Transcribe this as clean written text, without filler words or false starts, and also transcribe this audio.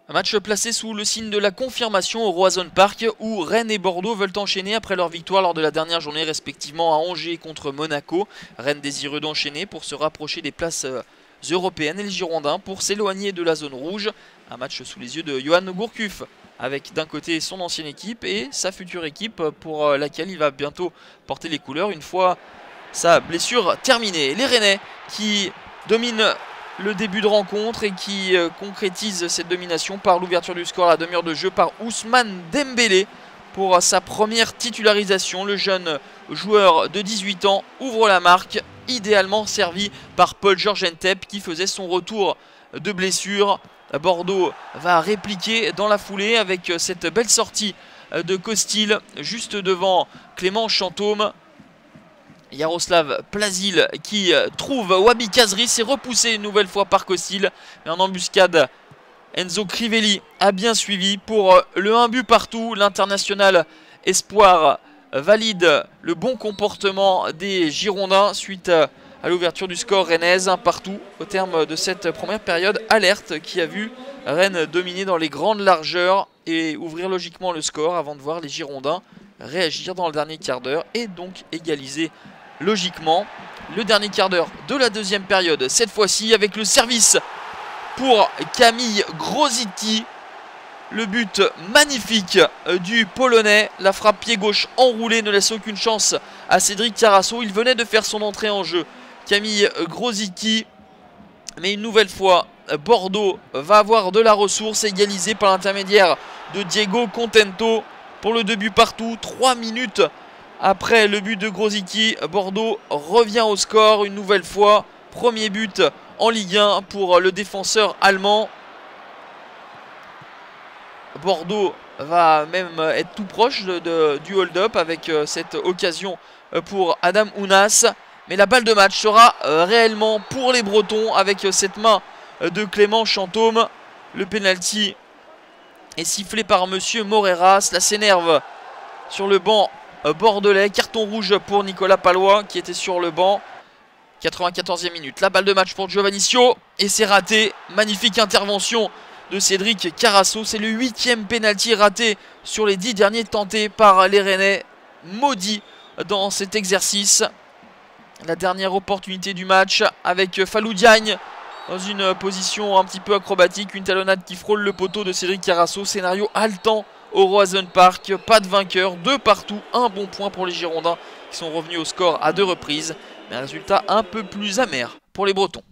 Un match placé sous le signe de la confirmation au Roazhon Park où Rennes et Bordeaux veulent enchaîner après leur victoire lors de la dernière journée respectivement à Angers contre Monaco. Rennes désireux d'enchaîner pour se rapprocher des places européennes et les Girondins pour s'éloigner de la zone rouge. Un match sous les yeux de Johan Gourcuff avec d'un côté son ancienne équipe et sa future équipe pour laquelle il va bientôt porter les couleurs une fois sa blessure terminée. Les Rennais qui dominent le début de rencontre et qui concrétise cette domination par l'ouverture du score à la demi-heure de jeu par Ousmane Dembélé pour sa première titularisation. Le jeune joueur de 18 ans ouvre la marque, idéalement servi par Paul-Georges Ntep qui faisait son retour de blessure. Bordeaux va répliquer dans la foulée avec cette belle sortie de Costil juste devant Clément Chantôme. Yaroslav Plazil qui trouve Wabi Kazri, c'est repoussé une nouvelle fois par Costil. Mais en embuscade, Enzo Crivelli a bien suivi pour le 1 but partout. L'international espoir valide le bon comportement des Girondins suite à l'ouverture du score rennaise. Un partout au terme de cette première période alerte qui a vu Rennes dominer dans les grandes largeurs et ouvrir logiquement le score avant de voir les Girondins réagir dans le dernier quart d'heure et donc égaliser logiquement. Le dernier quart d'heure de la deuxième période, cette fois-ci avec le service pour Camille Grosicki. Le but magnifique du Polonais. La frappe pied gauche enroulée ne laisse aucune chance à Cédric Carasso. Il venait de faire son entrée en jeu, Camille Grosicki. Mais une nouvelle fois, Bordeaux va avoir de la ressource, égalisée par l'intermédiaire de Diego Contento pour le 2 buts partout. 3 minutes après le but de Grosicki, Bordeaux revient au score une nouvelle fois. Premier but en Ligue 1 pour le défenseur allemand. Bordeaux va même être tout proche du hold-up avec cette occasion pour Adam Ounas. Mais la balle de match sera réellement pour les Bretons avec cette main de Clément Chantôme. Le penalty est sifflé par Monsieur Morera. Cela s'énerve sur le banc bordelais. Carton rouge pour Nicolas Palois qui était sur le banc. 94e minute. La balle de match pour Giovannicio et c'est raté. Magnifique intervention de Cédric Carasso. C'est le 8e penalty raté sur les 10 derniers tentés par les Rennais. Maudit dans cet exercice. La dernière opportunité du match avec Fallou Diagne dans une position un petit peu acrobatique. Une talonnade qui frôle le poteau de Cédric Carasso. Scénario haletant au Roazhon Park. Pas de vainqueur, 2 partout. Un bon point pour les Girondins qui sont revenus au score à 2 reprises. Mais un résultat un peu plus amer pour les Bretons.